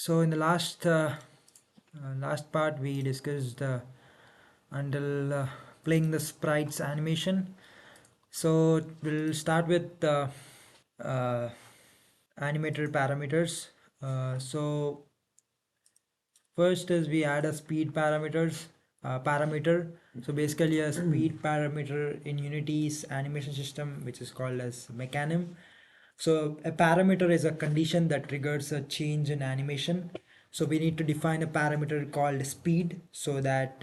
So in the last part we discussed until playing the sprites animation. So we'll start with uh, animator parameters. So first is we add a speed parameter. So basically a speed parameter in Unity's animation system, which is called as mechanism. So a parameter is a condition that triggers a change in animation. So we need to define a parameter called speed so that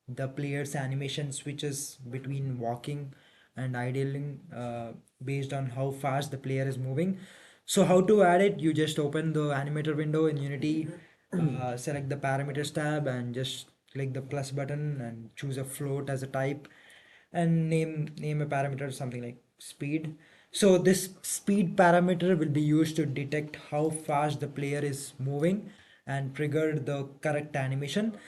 the player's animation switches between walking and idling based on how fast the player is moving. So how to add it? You just open the animator window in Unity, select the parameters tab and just click the plus button and choose a float as a type and name a parameter something like speed. So this speed parameter will be used to detect how fast the player is moving and trigger the correct animation.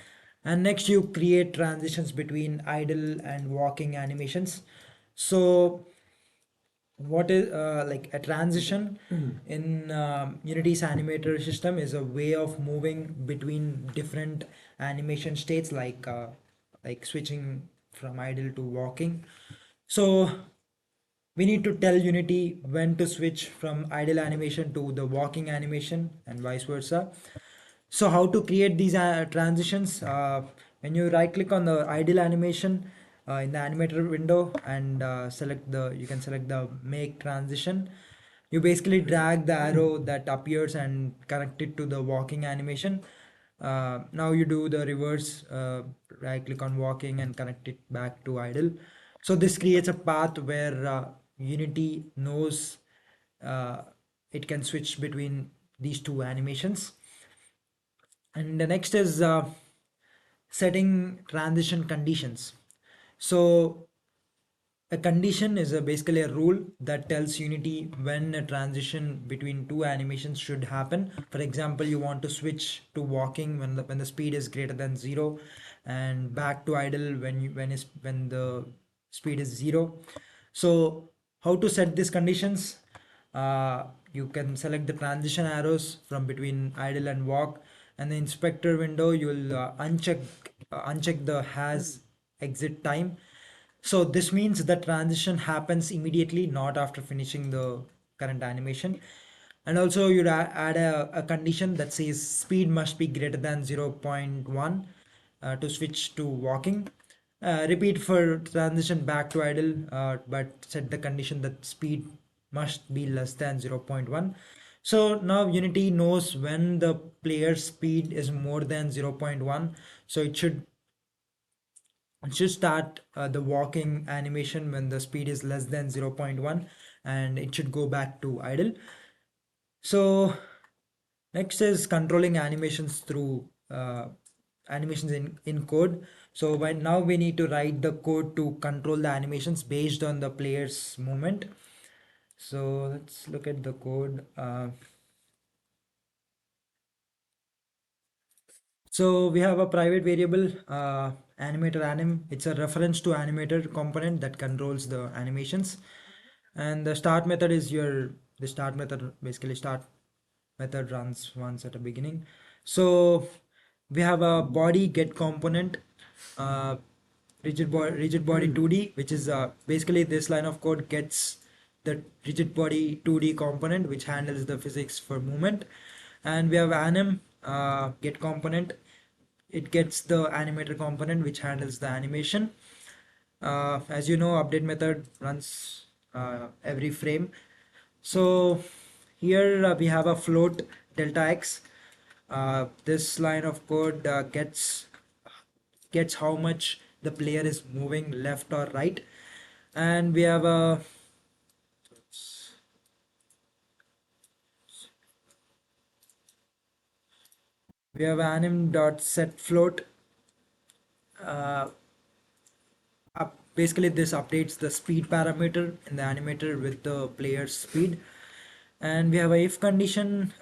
And next you create transitions between idle and walking animations. So what is like a transition in Unity's animator system is a way of moving between different animation states like switching from idle to walking. So we need to tell Unity when to switch from idle animation to the walking animation and vice versa. So how to create these transitions? When you right click on the idle animation in the animator window and you can select the make transition. You basically drag the arrow that appears and connect it to the walking animation. Now you do the reverse, right click on walking and connect it back to idle. So this creates a path where Unity knows uh, it can switch between these two animations. And the next is setting transition conditions. So a condition is basically a rule that tells Unity when a transition between two animations should happen. For example, you want to switch to walking when the speed is greater than 0 and back to idle when the speed is 0. So how to set these conditions? You can select the transition arrows from between idle and walk, and the inspector window you will uncheck the has exit time. So this means the transition happens immediately, not after finishing the current animation. And also you'd add a condition that says speed must be greater than 0.1 to switch to walking. Repeat for transition back to idle, but set the condition that speed must be less than 0.1. So now Unity knows when the player's speed is more than 0.1. So it should start the walking animation when the speed is less than 0.1 and it should go back to idle. So next is controlling animations through animations in code. So now we need to write the code to control the animations based on the player's movement. So let's look at the code. So we have a private variable animator anim. It's a reference to animator component that controls the animations. And the start method is the start method, basically start method runs once at the beginning. So we have a body get component, uh, rigid body 2D, which is basically this line of code gets the rigid body 2D component which handles the physics for movement. And we have anim get component. It gets the animator component which handles the animation. As you know, update method runs every frame. So here we have a float delta x. This line of code gets how much the player is moving left or right, and we have anim dot set float. Uh, Basically this updates the speed parameter in the animator with the player's speed. And we have a if condition,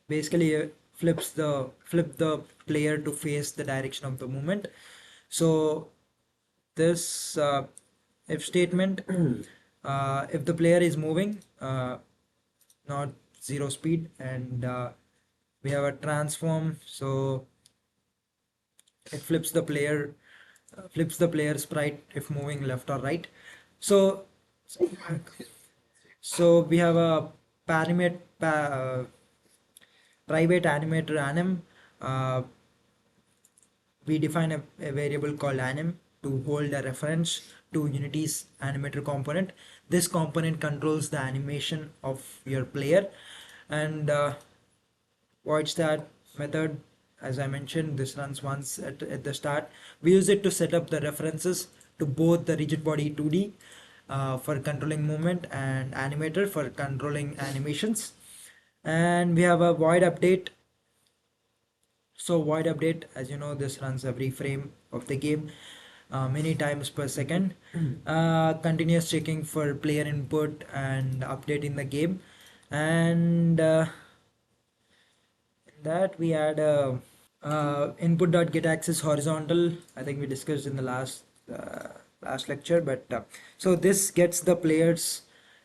basically flip the player to face the direction of the movement. So this if statement, if the player is moving not zero speed and We have a transform, so it flips the player sprite if moving left or right. So we have a parameter private animator anim. Uh, we define a variable called anim to hold a reference to Unity's animator component. This component controls the animation of your player, and void start method, as I mentioned, this runs once at the start. We use it to set up the references to both the rigid body 2D for controlling movement and animator for controlling animations. And we have a void update. So void update, as you know, this runs every frame of the game, many times per second. Continuous checking for player input and updating the game. And that we add a input.getAccess horizontal. I think we discussed in the last lecture, but so this gets the player's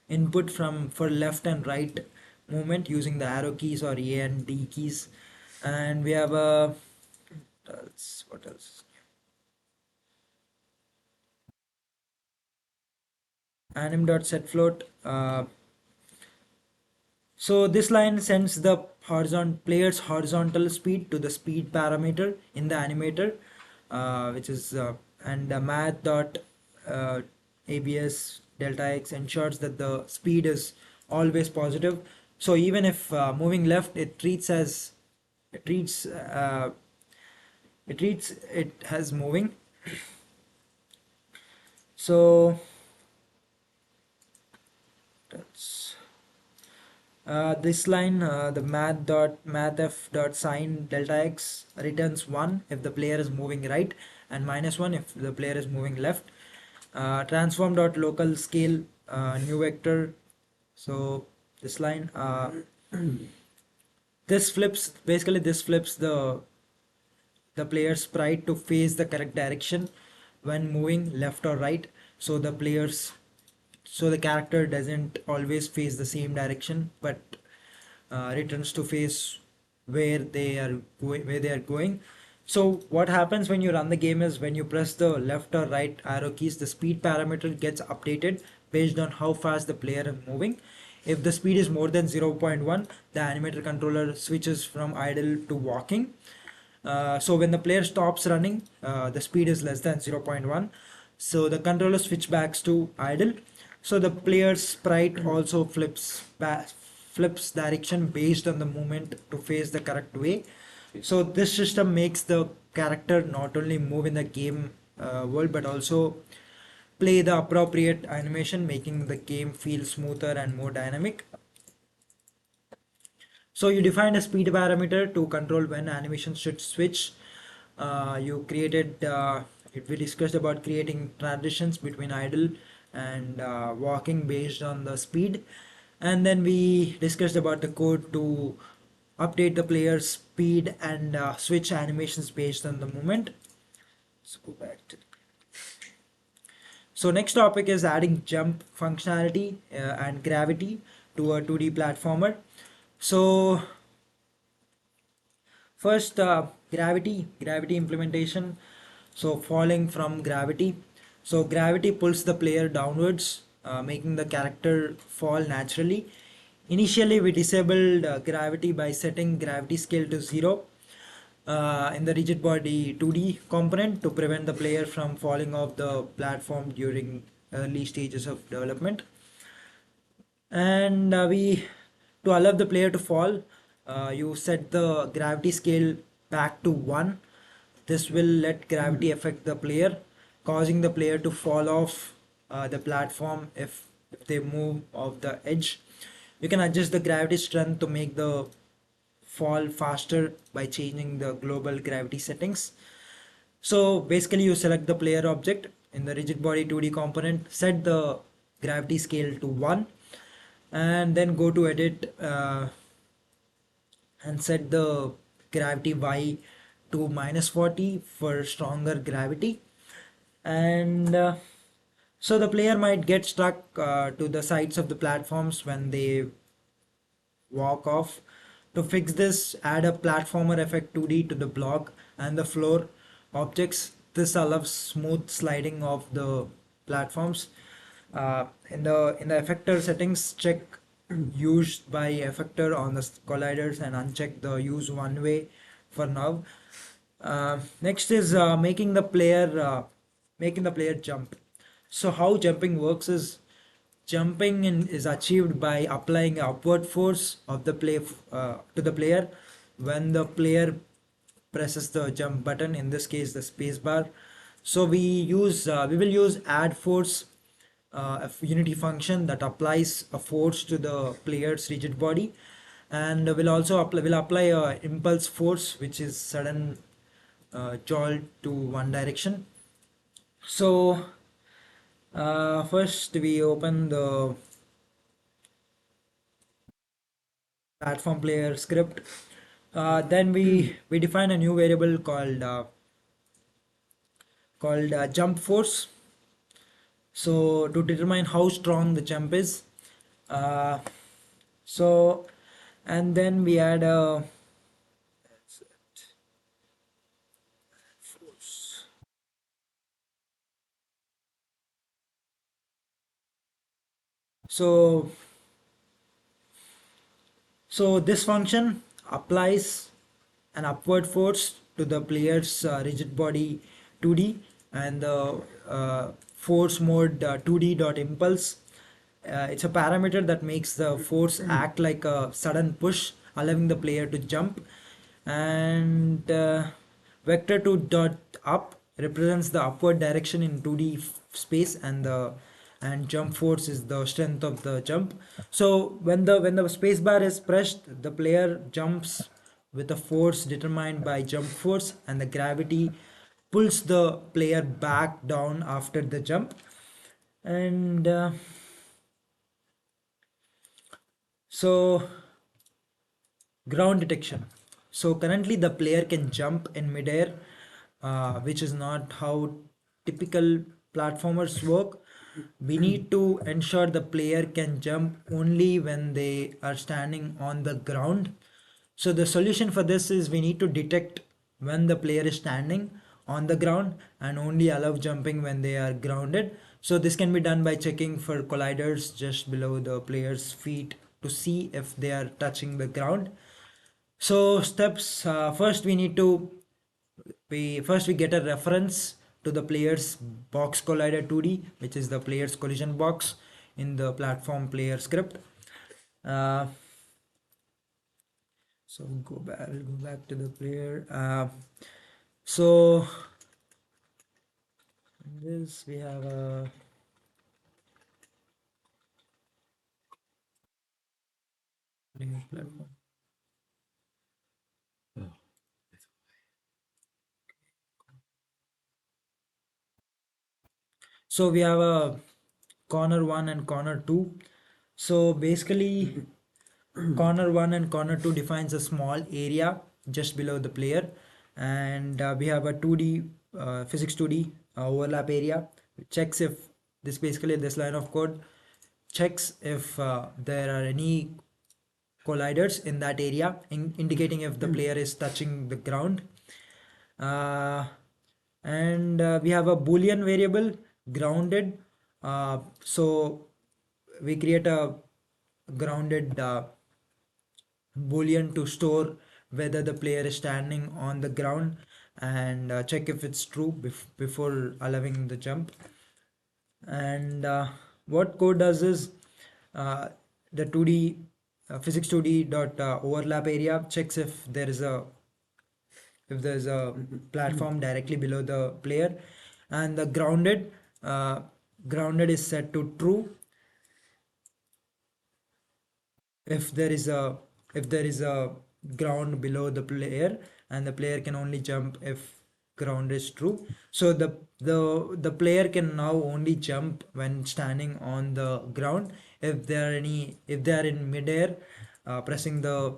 input from for left and right movement using the arrow keys or A and D keys. And we have a what else? Anim.setFloat. So this line sends the player's horizontal speed to the speed parameter in the animator, which is and the math dot abs delta x ensures that the speed is always positive. So even if moving left, it treats uh, it treats it as moving. So that's this line, the mathf dot sign delta x returns 1 if the player is moving right and -1 if the player is moving left. Transform dot local scale new vector. So this line, this flips the player's sprite to face the correct direction when moving left or right. So the character doesn't always face the same direction, but returns to face where they are going. So what happens when you run the game is when you press the left or right arrow keys, the speed parameter gets updated based on how fast the player is moving. If the speed is more than 0.1, the animator controller switches from idle to walking. So when the player stops running, the speed is less than 0.1. So the controller switch backs to idle. So the player's sprite also flips direction based on the movement to face the correct way. So this system makes the character not only move in the game world but also play the appropriate animation, making the game feel smoother and more dynamic. So you defined a speed parameter to control when animation should switch. You created, we discussed about creating transitions between idle and walking based on the speed. And then we discussed about the code to update the player's speed and switch animations based on the movement. Let's go back to. So next topic is adding jump functionality and gravity to a 2D platformer. So first, gravity implementation. So falling from gravity. So gravity pulls the player downwards, making the character fall naturally. Initially, we disabled gravity by setting gravity scale to 0 in the rigid body 2D component to prevent the player from falling off the platform during early stages of development. And we to allow the player to fall, you set the gravity scale back to 1. This will let gravity affect the player, causing the player to fall off the platform if they move off the edge. You can adjust the gravity strength to make the fall faster by changing the global gravity settings. So basically you select the player object in the rigid body 2D component, set the gravity scale to 1, and then go to edit and set the gravity y to -40 for stronger gravity. And so the player might get stuck to the sides of the platforms when they walk off. To fix this, add a platformer effect 2D to the block and the floor objects. This allows smooth sliding of the platforms. In the effector settings, check used by effector on the colliders and uncheck the use one way for now. Next is making the player jump. So how jumping works is is achieved by applying upward force of the play to the player when the player presses the jump button, in this case the space bar. So we will use add force, a unity function that applies a force to the player's rigid body, and will apply a impulse force, which is sudden jolt to one direction. So first we open the platform player script. Then we define a new variable called jump force. So to determine how strong the jump is, uh, so and then we add a force. So this function applies an upward force to the player's rigid body 2D, and the force mode 2D dot impulse. It's a parameter that makes the force act like a sudden push, allowing the player to jump. And vector 2 dot up represents the upward direction in 2D space, and jump force is the strength of the jump. So when the space bar is pressed, the player jumps with a force determined by jump force, and the gravity pulls the player back down after the jump. And so ground detection. So currently the player can jump in midair, which is not how typical platformers work. We need to ensure the player can jump only when they are standing on the ground. So the solution for this is we need to detect when the player is standing on the ground and only allow jumping when they are grounded. So this can be done by checking for colliders just below the player's feet to see if they are touching the ground. So steps, first we need to we get a reference to the player's box collider 2D, which is the player's collision box in the platform player script. uh, so we'll go back to the player. So in this we have a player platform. So we have a corner 1 and corner 2. So basically corner 1 and corner 2 defines a small area just below the player, and we have a 2D physics 2D overlap area. It checks if this line of code checks if there are any colliders in that area, indicating if the player is touching the ground. uh, and we have a boolean variable grounded. So we create a grounded boolean to store whether the player is standing on the ground, and check if it's true before allowing the jump. And what code does is the 2D physics 2D dot overlap area checks if there's a platform directly below the player, and the uh, grounded is set to true if there is a ground below the player, and the player can only jump if ground is true. So the player can now only jump when standing on the ground. If they are in midair, pressing the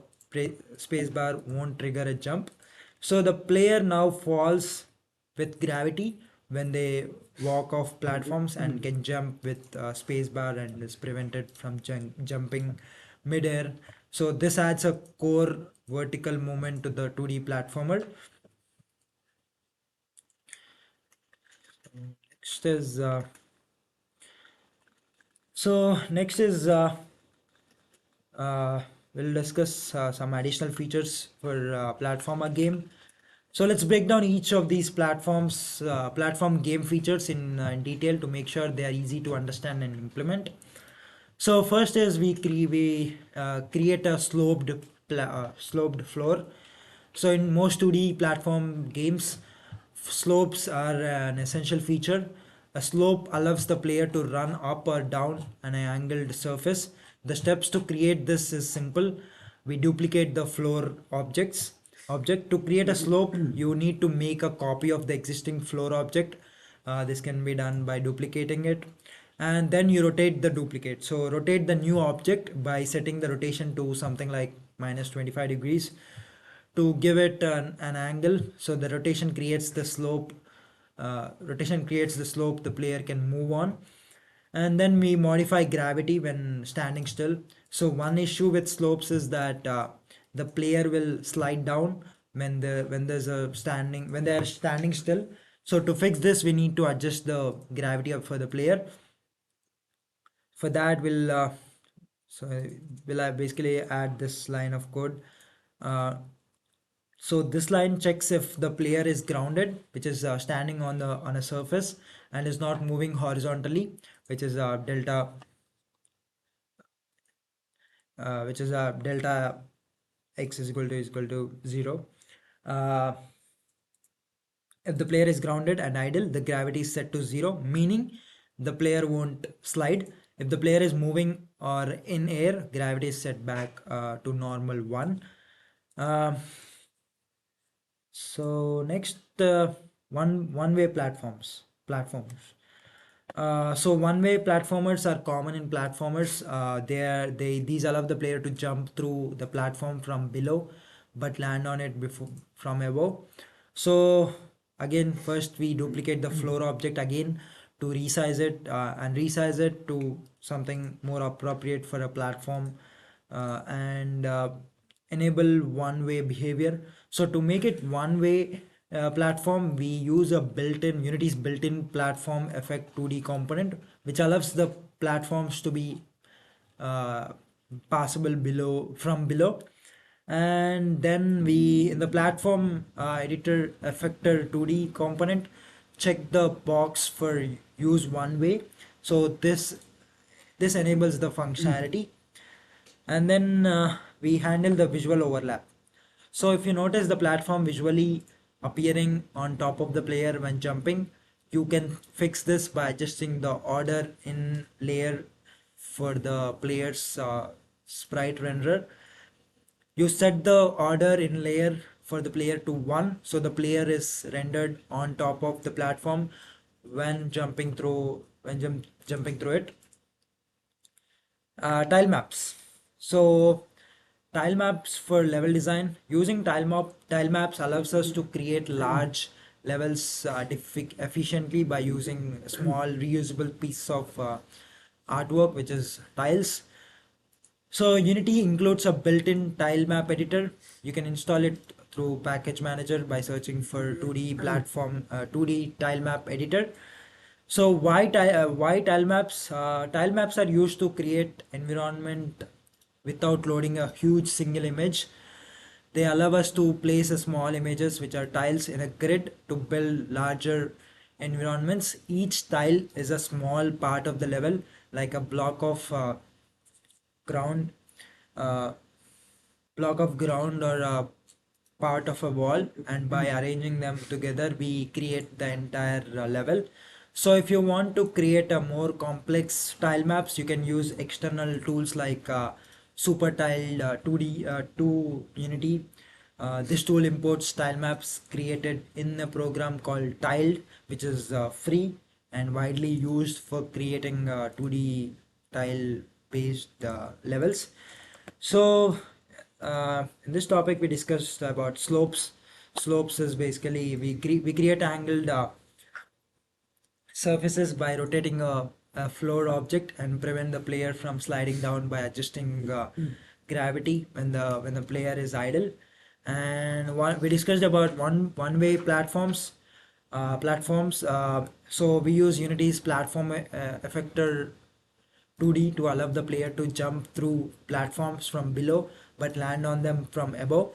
space bar won't trigger a jump. So the player now falls with gravity when they walk off platforms, and can jump with space bar and is prevented from jumping midair So this adds a core vertical movement to the 2D platformer. Next is next is uh, we'll discuss some additional features for platformer game. So let's break down each of these platform game features in detail to make sure they are easy to understand and implement. So first is we create a sloped floor. So in most 2D platform games, slopes are an essential feature. A slope allows the player to run up or down an angled surface. The steps to create this is simple. We duplicate the floor object. To create a slope, you need to make a copy of the existing floor object. This can be done by duplicating it, and then you rotate the duplicate. So rotate the new object by setting the rotation to something like minus 25 degrees to give it an angle. So the rotation creates the slope the player can move on. And then we modify gravity when standing still. So one issue with slopes is that the player will slide down when they are standing still. So to fix this, we need to adjust the gravity up for the player. For that, will I basically add this line of code. uh, so this line checks if the player is grounded, which is standing on a surface and is not moving horizontally, which is delta x is equal to 0. uh, if the player is grounded and idle, the gravity is set to 0, meaning the player won't slide. If the player is moving or in air, gravity is set back to normal 1. Um so next, one-way platforms. So one-way platformers are common in platformers. These allow the player to jump through the platform from below, but land on it before from above. So again, first we duplicate the floor object again to resize it to something more appropriate for a platform, and enable one-way behavior. So to make it one-way platform, we use a Unity's built-in platform effect 2D component, which allows the platforms to be uh, passable below. And then we in the platform editor effector 2D component check the box for use one way. So this enables the functionality. And then we handle the visual overlap. So if you notice the platform visually appearing on top of the player when jumping, you can fix this by adjusting the order in layer for the player's sprite renderer. You set the order in layer for the player to 1, so the player is rendered on top of the platform when jumping through it. Tile maps. So tile maps for level design. Using tile maps allows us to create large levels efficiently by using a small reusable piece of artwork, which is tiles. So Unity includes a built-in tile map editor. You can install it through package manager by searching for 2D tile map editor. So why tile maps? Tile maps are used to create environment without loading a huge single image. They allow us to place a small images, which are tiles, in a grid to build larger environments. Each tile is a small part of the level, like a ground uh, block of ground or a part of a wall, and by arranging them together we create the entire level. So if you want to create a more complex tile maps, you can use external tools like super tile 2D to Unity. This tool imports tile maps created in a program called tiled, which is free and widely used for creating 2D tile based levels. So in this topic we discussed about slopes. Slopes is basically we create angled surfaces by rotating a floor object and prevent the player from sliding down by adjusting gravity when the player is idle. And we discussed about one-way platforms. So we use Unity's platform effector 2D to allow the player to jump through platforms from below but land on them from above.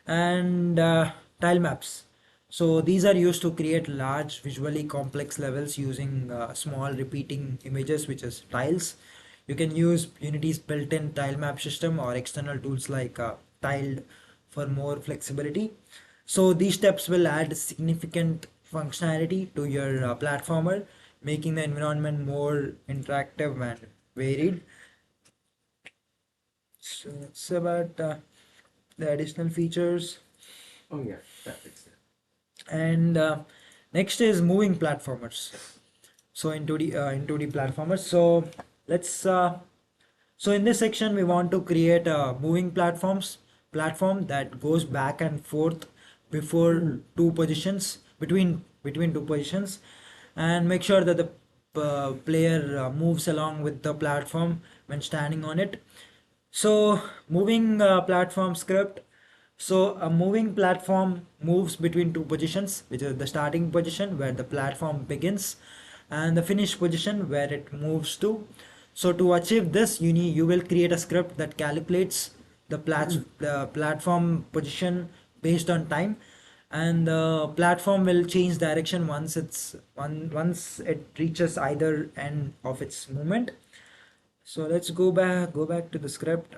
And tile maps. So these are used to create large visually complex levels using small repeating images, which is tiles. You can use Unity's built-in tile map system or external tools like tiled for more flexibility. So these steps will add significant functionality to your platformer, making the environment more interactive and varied. So it's about the additional features. Oh yeah, that makes sense. And next is moving platformers. So in 2D platformers. So let's so in this section we want to create a moving platform that goes back and forth before two positions between two positions, and make sure that the player moves along with the platform when standing on it. So moving platform script. So a moving platform moves between two positions, which is the starting position where the platform begins and the finish position where it moves to. So to achieve this, you will create a script that calculates the platform position based on time, and the platform will change direction once it reaches either end of its movement. So let's go back to the script.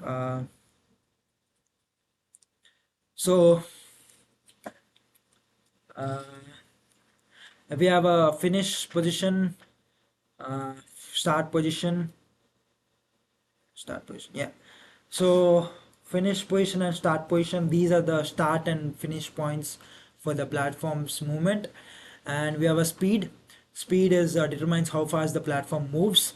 So uh, we have a finish position, uh, start position, yeah. So finish position and start position, these are the start and finish points for the platform's movement. And we have a speed is determines how fast the platform moves.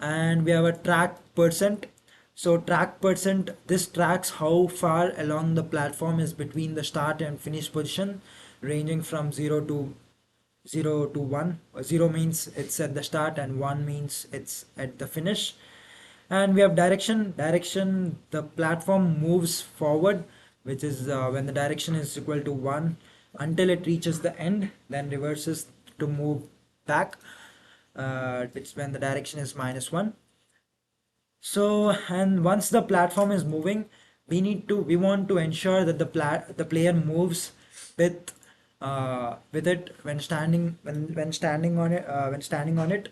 And we have a track percent. So track percent, this tracks how far along the platform is between the start and finish position, ranging from 0 to 1. 0 means it's at the start and 1 means it's at the finish. And we have direction, the platform moves forward, which is when the direction is equal to 1 until it reaches the end, then reverses to move back, it's when the direction is -1. So, and once the platform is moving, we want to ensure that the player moves with it when standing on it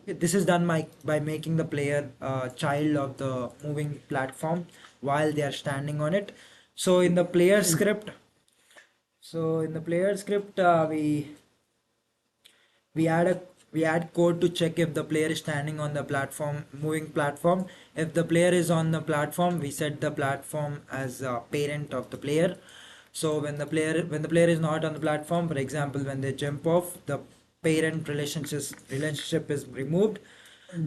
this is done by making the player child of the moving platform while they are standing on it. So in the player script, we add a we add code to check if the player is standing on the moving platform. If the player is on the platform, we set the platform as a parent of the player. So when the player is not on the platform, for example when they jump off, the parent relationship is removed.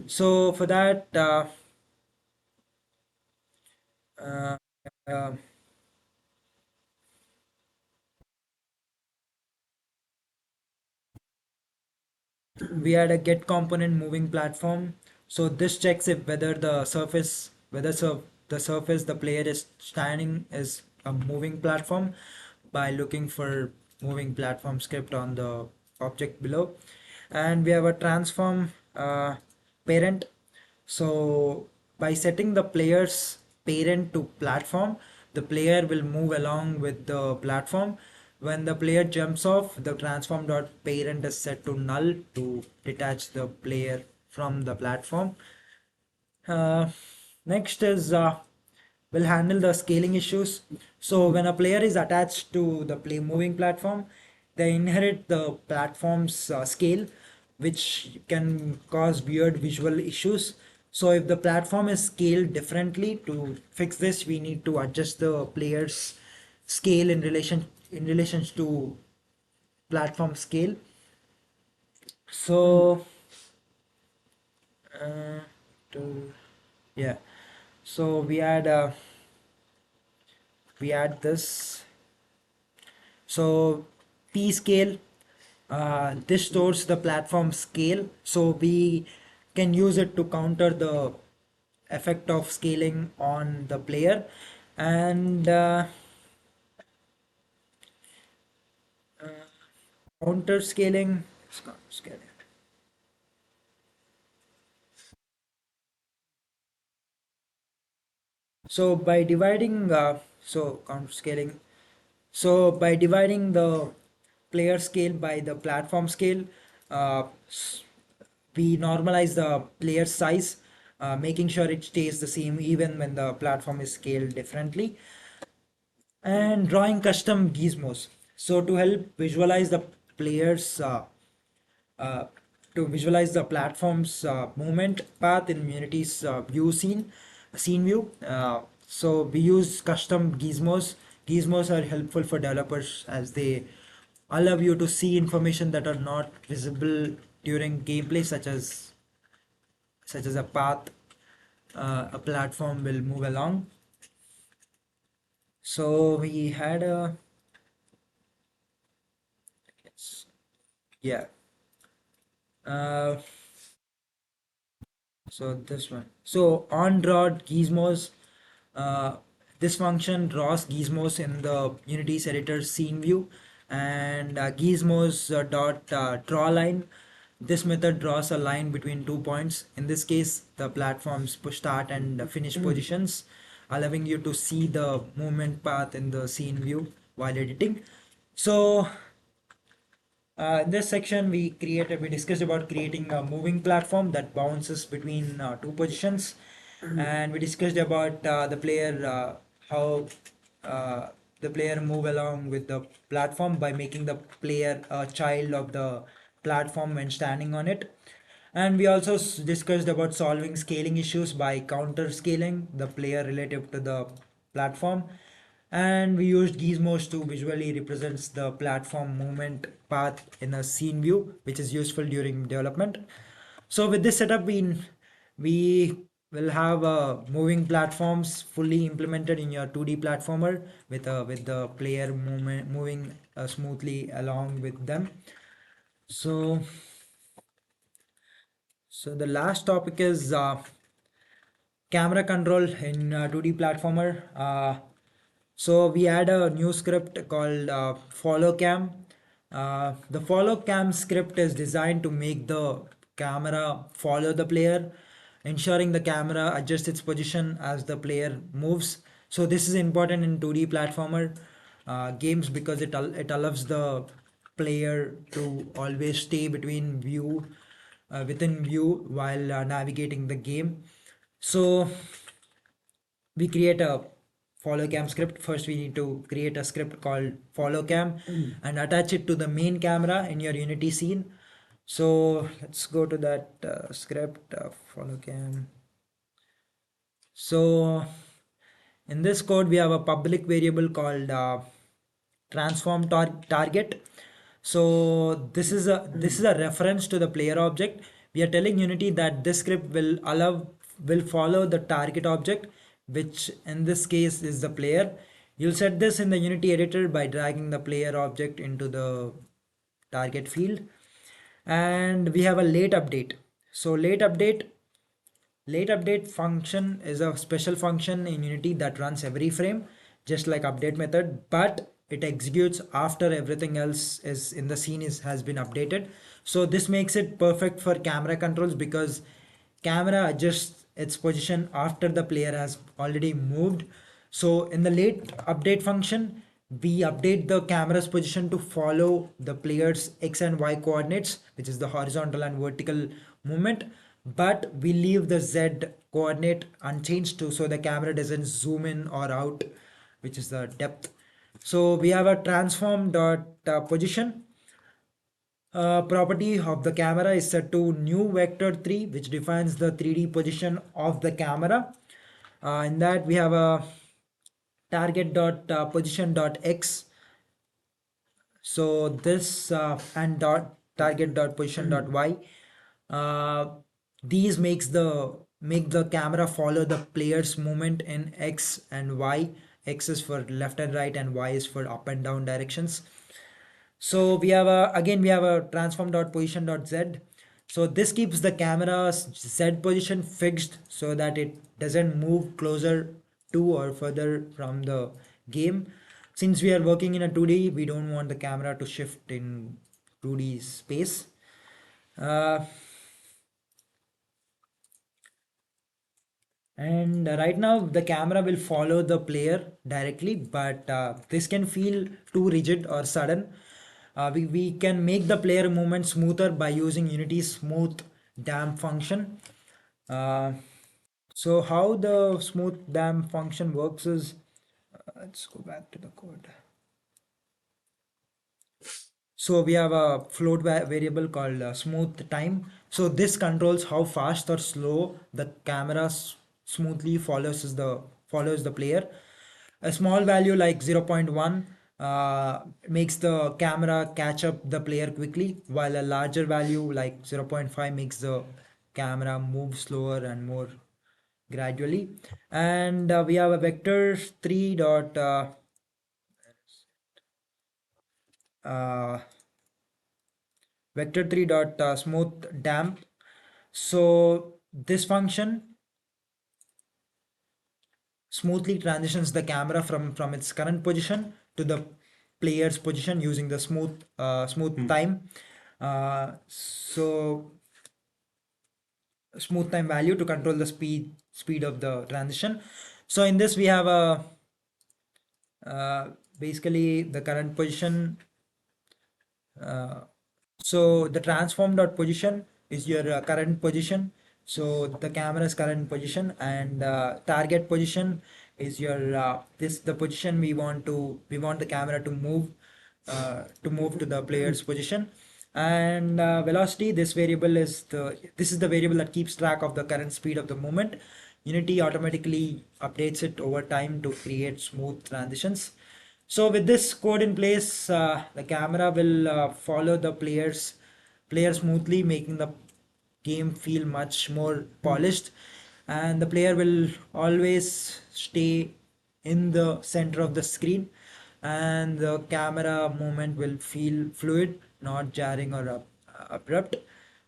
So for that uh, uh, we had a get component moving platform. So this checks if whether the surface the player is standing is a moving platform by looking for moving platform script on the object below. And we have a transform parent. So by setting the player's parent to platform, the player will move along with the platform. When the player jumps off, the transform dot parent is set to null to detach the player from the platform. Uh, Next is will handle the scaling issues. So when a player is attached to the play moving platform, they inherit the platform's scale, which can cause weird visual issues. So if the platform is scaled differently, to fix this, we need to adjust the player's scale in relation to platform scale. So uh, to, yeah, so we add this. So p scale, this stores the platform scale, so we can use it to counter the effect of scaling on the player, and counter scaling. So by dividing, counter scaling. So by dividing the player scale by the platform scale, uh, s- we normalize the player size, making sure it stays the same even when the platform is scaled differently. And drawing custom gizmos. So to help visualize the players, uh, to visualize the platform's movement path in Unity's scene view. So we use custom gizmos. Gizmos are helpful for developers as they allow you to see information that are not visible during gameplay, such as a path a platform will move along. So we had a yeah. Uh, So this one. So on draw gizmos, uh, this function draws gizmos in the Unity's editor scene view, and gizmos draw line. This method draws a line between 2 points. In this case, the platform's push start and finish positions, allowing you to see the movement path in the scene view while editing. So in this section, we discussed about creating a moving platform that bounces between two positions, and we discussed about how uh, the player move along with the platform by making the player a child of the platform when standing on it. And we also discussed about solving scaling issues by counter scaling the player relative to the platform. And we used gizmos to visually represents the platform movement path in a scene view, which is useful during development. So with this setup, we will have moving platforms fully implemented in your 2D platformer with the player movement moving smoothly along with them. So the last topic is camera control in 2D platformer. So we add a new script called follow cam. The follow cam script is designed to make the camera follow the player, ensuring the camera adjusts its position as the player moves. So this is important in 2D platformer games because it allows the player to always stay within view while navigating the game. So we create a follow cam script. First we need to create a script called follow cam and attach it to the main camera in your Unity scene. So let's go to that script follow cam. So in this code we have a public variable called target. So this is a reference to the player object. We are telling Unity that this script will follow the target object, which in this case is the player. You'll set this in the Unity editor by dragging the player object into the target field. And we have a late update. So late update function is a special function in Unity that runs every frame, just like update method, but it executes after everything else is in the scene has been updated. So this makes it perfect for camera controls because camera adjusts its position after the player has already moved. So in the late update function, we update the camera's position to follow the player's x and y coordinates, which is the horizontal and vertical movement, but we leave the z coordinate unchanged too, so the camera doesn't zoom in or out, which is the depth. So we have a transform dot position property of the camera is set to new vector 3, which defines the 3D position of the camera. In that we have a target dot position dot x. So this and dot target dot position dot y. Uh, these make the camera follow the player's movement in x and y. X is for left and right, and y is for up and down directions. So we have a transform dot position dot z. So this keeps the camera's Z position fixed so that it doesn't move closer to or further from the game. Since we are working in a 2D, we don't want the camera to shift in 2D space. Uh, and right now the camera will follow the player directly, but this can feel too rigid or sudden. We can make the player movement smoother by using Unity's smooth damp function. Uh, so how the smooth damp function works is, let's go back to the code. So we have a float variable called smooth time. So this controls how fast or slow the camera smoothly follows the player. A small value like 0.1 makes the camera catch up the player quickly, while a larger value like 0.5 makes the camera move slower and more gradually. And we have a vector 3 dot uh, vector 3 dot smooth damp. So this function smoothly transitions the camera from its current position to the player's position using the smooth time. So smooth time value to control the speed of the transition. So in this we have a uh, basically the current position. So the transform dot position is your current position. So the camera's current position, and target position is your this the position we want the camera to move to the player's position. And velocity, this is the variable that keeps track of the current speed of the movement. Unity automatically updates it over time to create smooth transitions. So with this code in place, the camera will follow the player smoothly, making the game feel much more polished, and the player will always stay in the center of the screen, and the camera movement will feel fluid, not jarring or abrupt.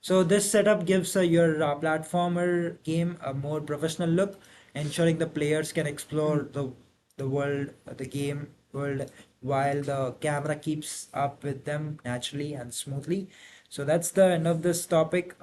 So this setup gives your platformer game a more professional look, ensuring the players can explore the world, the game world, while the camera keeps up with them naturally and smoothly. So that's the end of this topic.